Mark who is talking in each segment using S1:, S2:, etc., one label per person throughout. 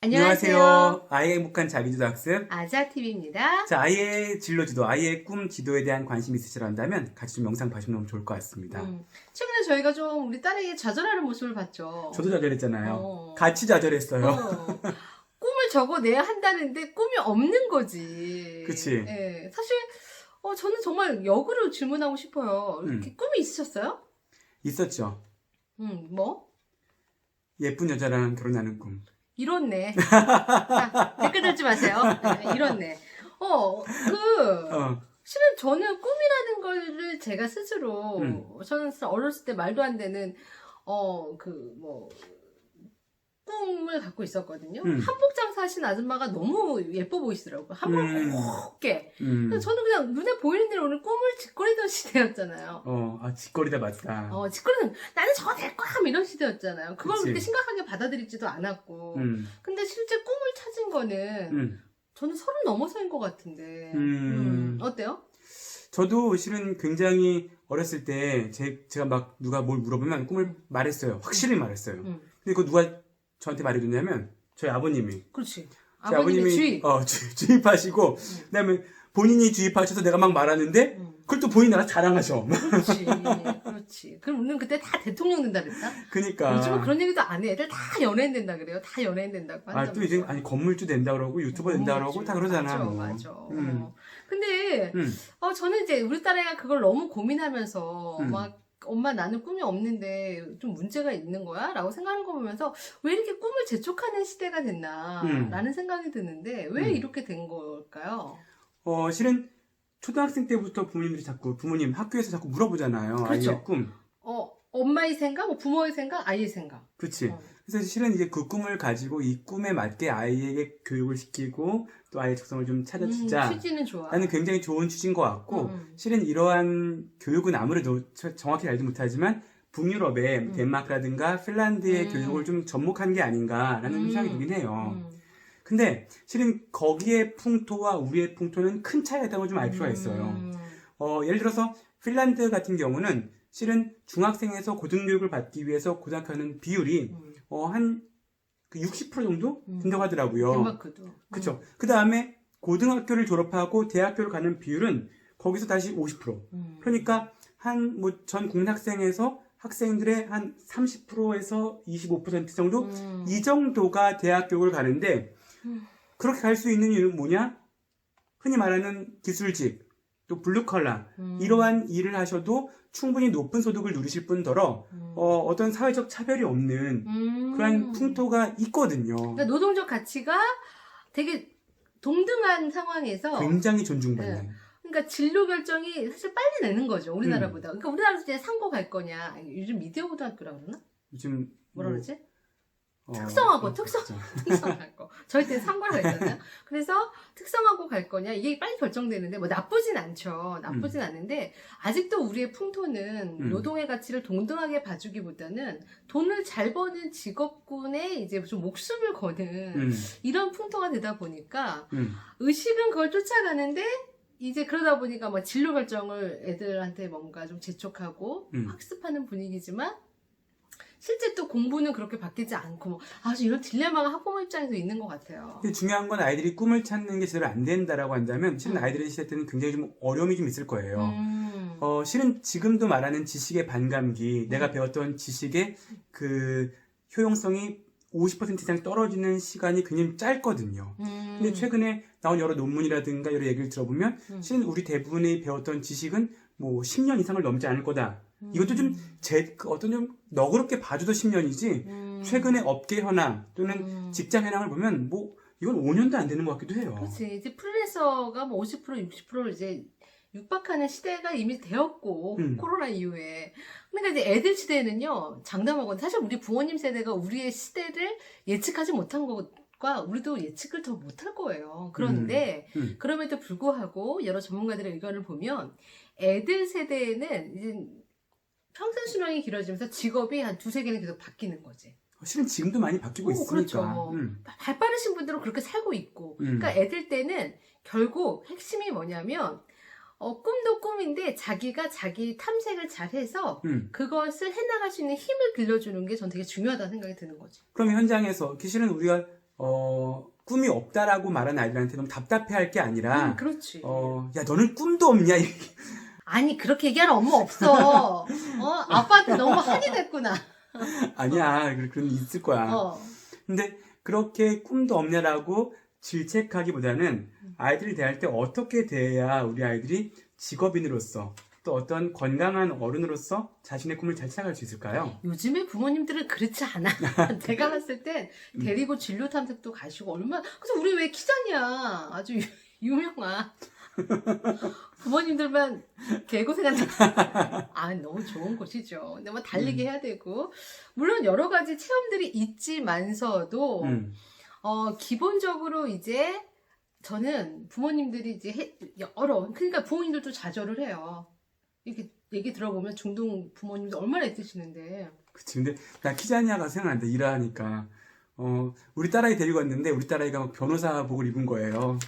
S1: 안녕하세요.
S2: 아이의 행복한 자기주도 학습.
S1: 아자TV입니다.
S2: 자, 아이의 진로지도, 아이의 꿈 지도에 대한 관심이 있으시라 한다면 같이 좀 영상 봐주시면 너무 좋을 것 같습니다.
S1: 최근에 저희가 좀 우리 딸에게 좌절하는 모습을 봤죠.
S2: 저도 좌절했잖아요. 같이 좌절했어요.
S1: 꿈을 적어내야 한다는데 꿈이 없는 거지.
S2: 그치.
S1: 예, 사실 저는 정말 역으로 질문하고 싶어요. 이렇게 꿈이 있으셨어요?
S2: 있었죠.
S1: 뭐?
S2: 예쁜 여자랑 결혼하는 꿈.
S1: 이렇네. 자, 댓글 달지 마세요. 네, 이렇네. 실은 저는 꿈이라는 거를 제가 스스로, 저는 어렸을 때 말도 안 되는, 꿈을 갖고 있었거든요. 한복 장사 하신 아줌마가 너무 예뻐 보이시더라고요. 한복을 곱게. 저는 그냥 눈에 보이는 대로 오늘 꿈을 짓거리던 시대였잖아요.
S2: 짓거리다 맞다.
S1: 짓거리는 나는 저거 될 거야! 이런 시대였잖아요. 그걸
S2: 그치.
S1: 그렇게 심각하게 받아들이지도 않았고. 근데 실제 꿈을 찾은 거는 저는 30 넘어서인 것 같은데. 어때요?
S2: 저도 실은 굉장히 어렸을 때 제가 막 누가 뭘 물어보면 꿈을 말했어요. 확실히 말했어요. 근데 그거 누가 저한테 말해줬냐면 저희 아버님이.
S1: 그렇지.
S2: 저희 아버님이
S1: 주입.
S2: 주입하시고 그다음에 본인이 주입하셔서 내가 막 말하는데 그걸 또 본인이 나가 자랑하셔.
S1: 그렇지. 그럼 우리는 그때 다 대통령 된다 그랬다?
S2: 그니까.
S1: 요즘은 그런 얘기도 안 해. 애들 다 연예인 된다 그래요. 다 연예인 된다고 한다.
S2: 또 이제 건물주 된다 그러고 유튜버 된다 그러고 다 그러잖아.
S1: 맞아. 근데 저는 이제 우리 딸애가 그걸 너무 고민하면서 막 엄마 나는 꿈이 없는데 좀 문제가 있는 거야? 라고 생각하는 거 보면서 왜 이렇게 꿈을 재촉하는 시대가 됐나 라는 생각이 드는데 왜 이렇게 된 걸까요?
S2: 실은 초등학생 때부터 부모님 학교에서 자꾸 물어보잖아요.
S1: 그렇죠.
S2: 아이의 꿈.
S1: 엄마의 생각, 부모의 생각, 아이의 생각.
S2: 그치. 그래서 실은 이제 그 꿈을 가지고 이 꿈에 맞게 아이에게 교육을 시키고 또 아이의 적성을 좀 찾아주자.
S1: 취지는 좋아.
S2: 나는 굉장히 좋은 취지인 것 같고 실은 이러한 교육은 아무래도 정확히 알지 못하지만 북유럽의 덴마크라든가 핀란드의 교육을 좀 접목한 게 아닌가라는 생각이 들긴 해요. 근데 실은 거기의 풍토와 우리의 풍토는 큰 차이가 있다는 걸 좀 알 필요가 있어요. 예를 들어서 핀란드 같은 경우는 실은 중학생에서 고등교육을 받기 위해서 고등학교 하는 비율이 한 60% 정도 된다고 하더라고요.
S1: 덴마크도.
S2: 그쵸. 그 다음에 고등학교를 졸업하고 대학교를 가는 비율은 거기서 다시 50%. 그러니까 전 국민학생에서 학생들의 한 30%에서 25% 정도? 이 정도가 대학교를 가는데 그렇게 갈 수 있는 이유는 뭐냐? 흔히 말하는 기술직, 또 블루컬러, 이러한 일을 하셔도 충분히 높은 소득을 누리실 뿐더러 어떤 사회적 차별이 없는 그런 풍토가 있거든요.
S1: 그러니까 노동적 가치가 되게 동등한 상황에서
S2: 굉장히 존중받는.
S1: 네. 그러니까 진로 결정이 사실 빨리 내는 거죠. 우리나라보다. 그러니까 우리나라도 이제 상고 갈 거냐. 요즘 미디어 고등학교라고 그러나?
S2: 요즘
S1: 뭐라 그러지? 특성화고. 저희 때는 상고라고 했잖아요. 그래서 특성화고 갈 거냐. 이게 빨리 결정되는데 뭐 나쁘진 않죠. 나쁘진 않은데 아직도 우리의 풍토는 노동의 가치를 동등하게 봐주기보다는 돈을 잘 버는 직업군에 이제 좀 목숨을 거는 이런 풍토가 되다 보니까 의식은 그걸 쫓아가는데 이제 그러다 보니까 뭐 진로 결정을 애들한테 뭔가 좀 재촉하고 학습하는 분위기지만 실제 또 공부는 그렇게 바뀌지 않고 아주 이런 딜레마가 학부모 입장에서 있는 것 같아요.
S2: 근데 중요한 건 아이들이 꿈을 찾는 게 제대로 안 된다라고 한다면 실은 아이들의 시대 때는 굉장히 좀 어려움이 좀 있을 거예요. 실은 지금도 말하는 지식의 반감기, 내가 배웠던 지식의 그 효용성이 50% 이상 떨어지는 시간이 굉장히 짧거든요. 근데 최근에 나온 여러 논문이라든가 여러 얘기를 들어보면 실은 우리 대부분이 배웠던 지식은 뭐 10년 이상을 넘지 않을 거다. 이것도 좀 어떤 좀 너그럽게 봐줘도 10년이지 최근의 업계 현황 또는 직장 현황을 보면 뭐 이건 5년도 안 되는 것 같기도 해요.
S1: 그렇지. 이제 프리랜서가 뭐 50%, 60% 이제 육박하는 시대가 이미 되었고 코로나 이후에. 그러니까 이제 애들 시대에는요 장담하고는 사실 우리 부모님 세대가 우리의 시대를 예측하지 못한 것과 우리도 예측을 더 못할 거예요. 그런데 그럼에도 불구하고 여러 전문가들의 의견을 보면 애들 세대에는 이제 평생 수명이 길어지면서 직업이 한 두세 개는 계속 바뀌는 거지.
S2: 실은 지금도 많이 바뀌고 있으니까.
S1: 그렇죠. 발 빠르신 분들은 그렇게 살고 있고. 그러니까 애들 때는 결국 핵심이 뭐냐면 꿈도 꿈인데 자기가 자기 탐색을 잘해서 그것을 해나갈 수 있는 힘을 길러주는 게 전 되게 중요하다는 생각이 드는 거지.
S2: 그러면 현장에서 실은 우리가 꿈이 없다라고 말하는 아이들한테 너무 답답해할 게 아니라
S1: 그렇지.
S2: 야 너는 꿈도 없냐 이렇게.
S1: 아니 그렇게 얘기하는 엄마 없어. 아빠한테 너무 한이 됐구나.
S2: 아니야 그런 게 있을 거야. 근데 그렇게 꿈도 없냐라고 질책하기보다는 아이들을 대할 때 어떻게 대해야 우리 아이들이 직업인으로서 또 어떤 건강한 어른으로서 자신의 꿈을 잘 찾아갈 수 있을까요?
S1: 요즘에 부모님들은 그렇지 않아. 제가 봤을 때 데리고 진료 탐색도 가시고 얼마나. 그래서 우리 왜 키자냐 아주 유명한 부모님들만 개고생한다. 너무 좋은 곳이죠. 근데 뭐 달리기 해야 되고 물론 여러 가지 체험들이 있지만서도 기본적으로 이제 저는 부모님들이 이제 그러니까 부모님들도 좌절을 해요. 이렇게 얘기 들어보면 중동 부모님들 얼마나 애쓰시는데.
S2: 그치. 근데 나 키자니아가 생각난다. 일하니까 우리 딸아이 데리고 왔는데 우리 딸아이가 막 변호사복을 입은 거예요.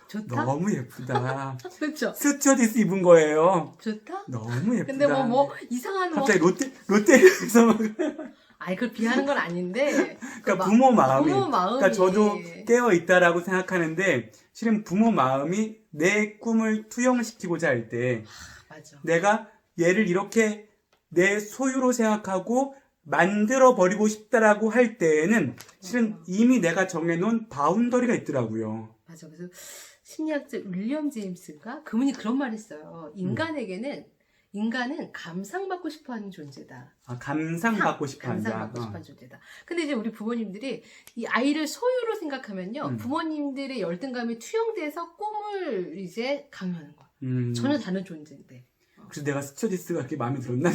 S1: 좋다.
S2: 너무 예쁘다.
S1: 그렇죠.
S2: 스튜어디스 입은 거예요.
S1: 좋다.
S2: 너무 예쁘다.
S1: 근데 뭐 이상한
S2: 갑자기 롯데리아에서 막
S1: 그걸 비하는 건 아닌데.
S2: 그러니까 부모 마음이.
S1: 그러니까
S2: 그러니까 저도 깨어 있다라고 생각하는데 실은 부모 마음이 내 꿈을 투영시키고자 할 때
S1: 맞아.
S2: 내가 얘를 이렇게 내 소유로 생각하고 만들어 버리고 싶다라고 할 때에는 실은 이미 내가 정해놓은 바운더리가 있더라고요.
S1: 맞아. 그래서 심리학자 윌리엄 제임스가 그분이 그런 말 했어요. 인간은 감상받고 싶어하는 존재다.
S2: 감상받고 싶어한다.
S1: 감상받고 싶어하는 존재다. 근데 이제 우리 부모님들이 이 아이를 소유로 생각하면요, 부모님들의 열등감이 투영돼서 꿈을 이제 강요하는 거야. 전혀 다른 존재인데.
S2: 그래서 내가 스튜어디스가 그렇게 마음에 들었나?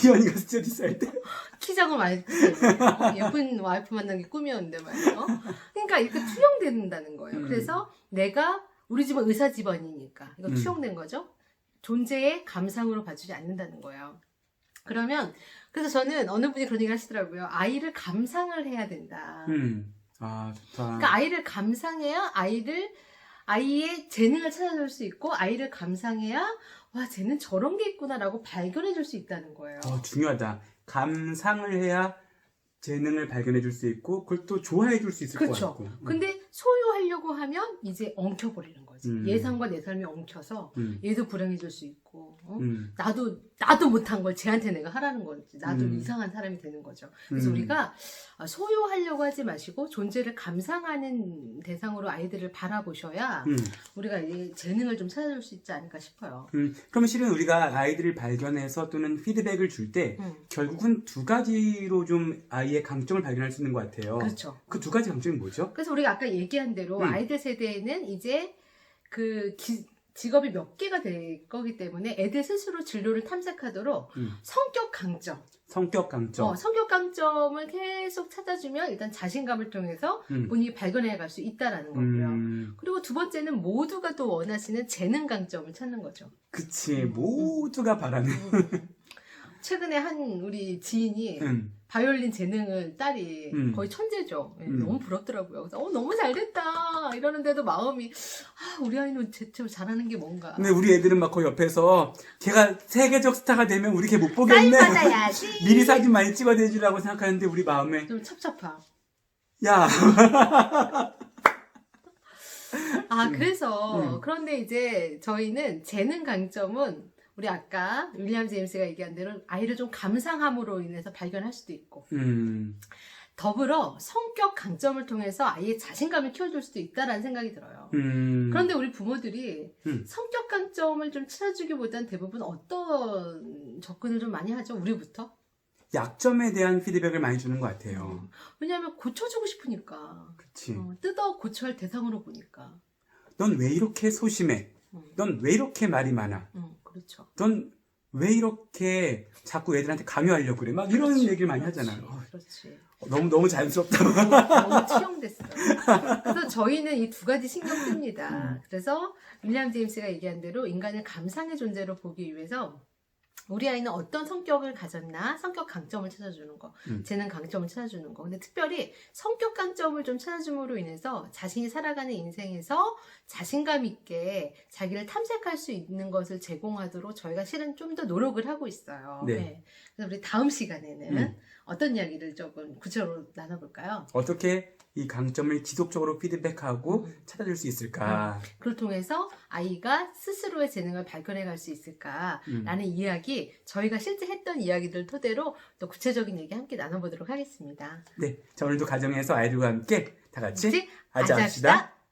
S2: 예원이가 스튜어디스 할 때.
S1: 키 작은 와이프, 예쁜 와이프 만난 게 꿈이었는데 말이에요. 그러니까 이렇게 투영된다는 거예요. 그래서 내가 우리 집은 의사 집안이니까 이거 투영된 거죠. 존재의 감상으로 봐주지 않는다는 거예요. 그래서 저는 어느 분이 그런 얘기를 하시더라고요. 아이를 감상을 해야 된다.
S2: 좋다.
S1: 그러니까 아이를 감상해야 아이의 재능을 찾아줄 수 있고, 아이를 감상해야 와 쟤는 저런 게 있구나라고 발견해 줄 수 있다는 거예요.
S2: 중요하다. 감상을 해야 재능을 발견해 줄 수 있고 그걸 또 좋아해 줄 수 있을 것 같고.
S1: 근데 소유하려고 하면 이제 엉켜버리는 거지. 예상과 내 삶이 엉켜서 얘도 불행해질 수 있고 나도 못한 걸 쟤한테 내가 하라는 거지. 나도 이상한 사람이 되는 거죠. 그래서 우리가 소유하려고 하지 마시고 존재를 감상하는 대상으로 아이들을 바라보셔야 우리가 이 재능을 좀 찾아줄 수 있지 않을까 싶어요.
S2: 그러면 실은 우리가 아이들을 발견해서 또는 피드백을 줄 때 결국은 두 가지로 좀 아이의 강점을 발견할 수 있는 것 같아요.
S1: 그렇죠.
S2: 그 두 가지 강점이 뭐죠?
S1: 그래서 우리가 아까 얘기한 대로 아이들 세대에는 이제 그 직업이 몇 개가 될 거기 때문에 애들 스스로 진로를 탐색하도록 성격 강점.
S2: 성격 강점을
S1: 계속 찾아주면 일단 자신감을 통해서 본인이 발견해 갈 수 있다라는 거고요. 그리고 두 번째는 모두가 또 원하시는 재능 강점을 찾는 거죠.
S2: 그치. 모두가 바라는.
S1: 최근에 한 우리 지인이 바이올린 재능을 딸이 거의 천재죠. 너무 부럽더라고요. 그래서 너무 잘됐다 이러는데도 마음이 우리 아이는 대체 잘하는 게 뭔가.
S2: 근데 우리 애들은 막 거의 옆에서 걔가 세계적 스타가 되면 우리 걔 못 보겠네.
S1: 사인 받아야지.
S2: 미리 사진 많이 찍어내주라고 생각하는데 우리 마음에
S1: 좀 첩첩하.
S2: 야.
S1: 그래서 그런데 이제 저희는 재능 강점은 우리 아까 윌리엄 제임스가 얘기한 대로 아이를 좀 감상함으로 인해서 발견할 수도 있고 더불어 성격 강점을 통해서 아이의 자신감을 키워줄 수도 있다라는 생각이 들어요. 그런데 우리 부모들이 성격 강점을 좀 찾아주기보단 대부분 어떤 접근을 좀 많이 하죠? 우리부터?
S2: 약점에 대한 피드백을 많이 주는 것 같아요.
S1: 왜냐하면 고쳐주고 싶으니까.
S2: 그치.
S1: 뜯어 고쳐야 할 대상으로 보니까.
S2: 넌 왜 이렇게 소심해? 넌 왜 이렇게 말이 많아?
S1: 그렇죠.
S2: 넌 왜 이렇게 자꾸 애들한테 강요하려고 그래? 막 이런 얘기를 많이 하잖아요.
S1: 그렇지.
S2: 너무 자연스럽다.
S1: 너무 투영됐어요. 그래서 저희는 이 두 가지 신경 씁니다. 그래서 윌리엄 제임스가 얘기한 대로 인간을 감상의 존재로 보기 위해서 우리 아이는 어떤 성격을 가졌나 성격 강점을 찾아주는 거, 재능 강점을 찾아주는 거. 근데 특별히 성격 강점을 좀 찾아줌으로 인해서 자신이 살아가는 인생에서 자신감 있게 자기를 탐색할 수 있는 것을 제공하도록 저희가 실은 좀 더 노력을 하고 있어요.
S2: 네.
S1: 그래서 우리 다음 시간에는 어떤 이야기를 조금 구체적으로 나눠볼까요?
S2: 어떻게 이 강점을 지속적으로 피드백하고 찾아줄 수 있을까?
S1: 그걸 통해서 아이가 스스로의 재능을 발견해 갈 수 있을까라는 이야기, 저희가 실제 했던 이야기들 토대로 또 구체적인 얘기 함께 나눠보도록 하겠습니다.
S2: 네, 자 오늘도 가정에서 아이들과 함께 다 같이
S1: 아자합시다.